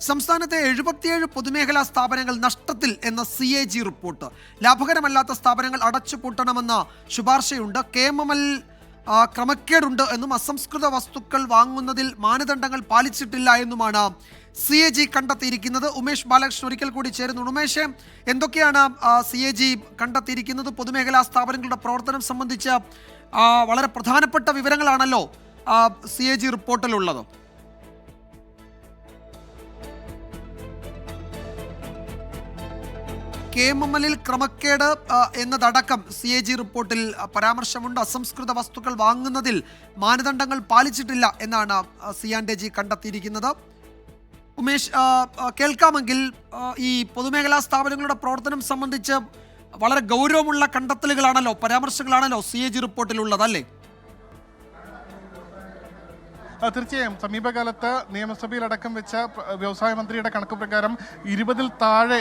സംസ്ഥാനത്തെ 77 പൊതുമേഖലാ സ്ഥാപനങ്ങൾ നഷ്ടത്തിൽ എന്ന CAG റിപ്പോർട്ട്. ലാഭകരമല്ലാത്ത സ്ഥാപനങ്ങൾ അടച്ചുപൂട്ടണമെന്ന ശുപാർശയുണ്ട്. KMML ക്രമക്കേടുണ്ട് എന്നും അസംസ്കൃത വസ്തുക്കൾ വാങ്ങുന്നതിൽ മാനദണ്ഡങ്ങൾ പാലിച്ചിട്ടില്ല എന്നുമാണ് CAG കണ്ടെത്തിയിരിക്കുന്നത്. ഉമേഷ് ബാലകൃഷ്ണൻ ഒരിക്കൽ കൂടി ചേരുന്നു. ഉമേഷ്, എന്തൊക്കെയാണ് CAG കണ്ടെത്തിയിരിക്കുന്നത്? പൊതുമേഖലാ സ്ഥാപനങ്ങളുടെ പ്രവർത്തനം സംബന്ധിച്ച് വളരെ പ്രധാനപ്പെട്ട വിവരങ്ങളാണല്ലോ CAG റിപ്പോർട്ടിലുള്ളത്. KMML ക്രമക്കേട് എന്നതടക്കം CAG റിപ്പോർട്ടിൽ പരാമർശമുണ്ട്. അസംസ്കൃത വസ്തുക്കൾ വാങ്ങുന്നതിൽ മാനദണ്ഡങ്ങൾ പാലിച്ചിട്ടില്ല എന്നാണ് CAG കണ്ടെത്തിയിരിക്കുന്നത്. ഉമേഷ്, കേൾക്കാമെങ്കിൽ ഈ പൊതുമേഖലാ സ്ഥാപനങ്ങളുടെ പ്രവർത്തനം സംബന്ധിച്ച് വളരെ ഗൗരവമുള്ള കണ്ടെത്തലുകളാണല്ലോ, പരാമർശങ്ങളാണല്ലോ CAG റിപ്പോർട്ടിലുള്ളത്, അല്ലേ? തീർച്ചയായും സമീപകാലത്ത് നിയമസഭയിൽ അടക്കം വെച്ച വ്യവസായ മന്ത്രിയുടെ കണക്ക് പ്രകാരം 20-ൽ താഴെ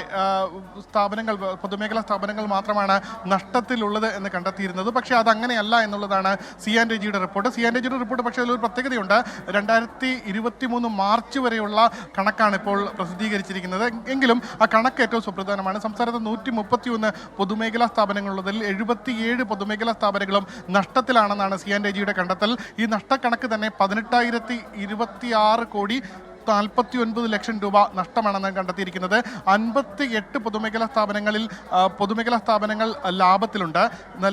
സ്ഥാപനങ്ങൾ, പൊതുമേഖലാ സ്ഥാപനങ്ങൾ മാത്രമാണ് നഷ്ടത്തിലുള്ളത് എന്ന് കണ്ടെത്തിയിരുന്നത്. പക്ഷേ അതങ്ങനെയല്ല എന്നുള്ളതാണ് CAGയുടെ റിപ്പോർട്ട്. CAGയുടെ റിപ്പോർട്ട് പക്ഷേ അതിലൊരു പ്രത്യേകതയുണ്ട്. 2023 മാർച്ച് വരെയുള്ള കണക്കാണ് ഇപ്പോൾ പ്രസിദ്ധീകരിച്ചിരിക്കുന്നത്. എങ്കിലും ആ കണക്ക് ഏറ്റവും സുപ്രധാനമാണ്. സംസ്ഥാനത്ത് 131 പൊതുമേഖലാ സ്ഥാപനങ്ങളുള്ളതിൽ 77 പൊതുമേഖലാ സ്ഥാപനങ്ങളും നഷ്ടത്തിലാണെന്നാണ് CAGയുടെ കണ്ടെത്തൽ. ഈ നഷ്ടക്കണക്ക് തന്നെ 18,026 കോടി 49 ലക്ഷം രൂപ നഷ്ടമാണെന്ന് കണ്ടെത്തിയിരിക്കുന്നത്. 58 പൊതുമേഖലാ സ്ഥാപനങ്ങൾ ലാഭത്തിലുണ്ട്.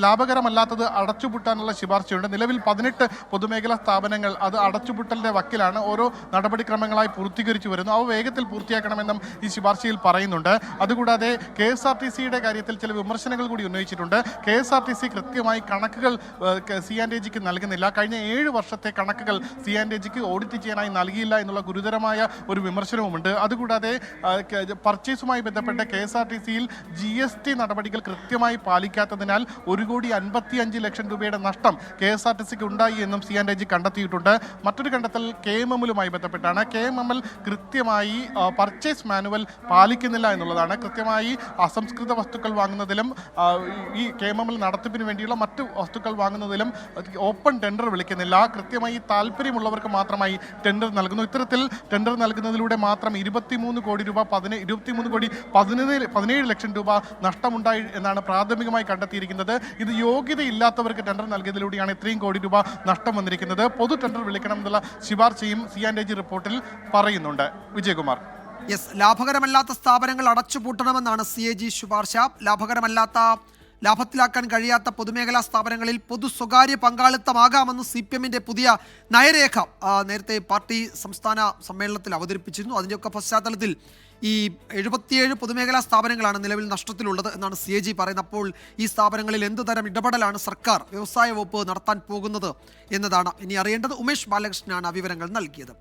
ലാഭകരമല്ലാത്തത് അടച്ചുപൂട്ടാനുള്ള ശുപാർശയുണ്ട്. നിലവിൽ 18 പൊതുമേഖലാ സ്ഥാപനങ്ങൾ അത് അടച്ചുപൂട്ടലിന്റെ വക്കിലാണ്. ഓരോ നടപടിക്രമങ്ങളായി പൂർത്തീകരിച്ചു വരുന്നു. അവ വേഗത്തിൽ പൂർത്തിയാക്കണമെന്നും ഈ ശുപാർശയിൽ പറയുന്നുണ്ട്. അതുകൂടാതെ KSRTCയുടെ കാര്യത്തിൽ ചില വിമർശനങ്ങൾ കൂടി ഉന്നയിച്ചിട്ടുണ്ട്. KSRTC കൃത്യമായി കണക്കുകൾ CAGക്ക് നൽകുന്നില്ല. കഴിഞ്ഞ 7 വർഷത്തെ കണക്കുകൾ CAGക്ക് ഓഡിറ്റ് ചെയ്യാനായി നൽകിയില്ല എന്നുള്ള ഗുരുതരമായ ഒരു വിമർശനവുമുണ്ട്. അതുകൂടാതെ പർച്ചേസുമായി ബന്ധപ്പെട്ട KSRTCയിൽ GST നടപടികൾ കൃത്യമായി പാലിക്കാത്തതിനാൽ 1,55 ലക്ഷം രൂപയുടെ നഷ്ടം KSRTCക്ക് ഉണ്ടായി എന്നും CAG കണ്ടെത്തിയിട്ടുണ്ട്. മറ്റൊരു കണ്ടെത്തൽ KMMLുമായി ബന്ധപ്പെട്ടാണ്. KMML കൃത്യമായി പർച്ചേസ് മാനുവൽ പാലിക്കുന്നില്ല എന്നുള്ളതാണ്. കൃത്യമായി അസംസ്കൃത വസ്തുക്കൾ വാങ്ങുന്നതിലും ഈ KMML നടത്തിപ്പിന് വേണ്ടിയുള്ള മറ്റു വസ്തുക്കൾ വാങ്ങുന്നതിലും ഓപ്പൺ ടെൻഡർ വിളിക്കുന്നില്ല. കൃത്യമായി താല്പര്യമുള്ളവർക്ക് മാത്രമായി ടെൻഡർ നൽകുന്നു. ഇത്തരത്തിൽ ടെൻഡർ നൽകുന്നതിലൂടെ മാത്രം 23 കോടി 17 ലക്ഷം രൂപ നഷ്ടമുണ്ടായി എന്നാണ് പ്രാഥമികമായി കണ്ടെത്തിയിരിക്കുന്നത്. ഇത് യോഗ്യതയില്ലാത്തവർക്ക് ടെൻഡർ നൽകിയതിലൂടെയാണ് ഇത്രയും കോടി രൂപ നഷ്ടം വന്നിരിക്കുന്നത്. പൊതു ടെൻഡർ വിളിക്കണം എന്നുള്ള ശുപാർശയും CAG റിപ്പോർട്ടിൽ പറയുന്നുണ്ട്. വിജയകുമാർ. ലാഭകരമല്ലാത്ത സ്ഥാപനങ്ങൾ അടച്ചുപൂട്ടണമെന്നാണ് CAG ശുപാർശ. ലാഭത്തിലാക്കാൻ കഴിയാത്ത പൊതുമേഖലാ സ്ഥാപനങ്ങളിൽ പൊതു സ്വകാര്യ പങ്കാളിത്തമാകാമെന്ന് CPMന്റെ പുതിയ നയരേഖ നേരത്തെ പാർട്ടി സംസ്ഥാന സമ്മേളനത്തിൽ അവതരിപ്പിച്ചിരുന്നു. അതിൻ്റെയൊക്കെ പശ്ചാത്തലത്തിൽ ഈ 77 പൊതുമേഖലാ സ്ഥാപനങ്ങളാണ് നിലവിൽ നഷ്ടത്തിലുള്ളത് എന്നാണ് CAG പറയുന്നത്. അപ്പോൾ ഈ സ്ഥാപനങ്ങളിൽ എന്ത് തരം ഇടപെടലാണ് സർക്കാർ, വ്യവസായ വകുപ്പ് നടത്താൻ പോകുന്നത് എന്നതാണ് ഇനി അറിയേണ്ടത്. ഉമേഷ് ബാലകൃഷ്ണനാണ് വിവരങ്ങൾ നൽകിയത്.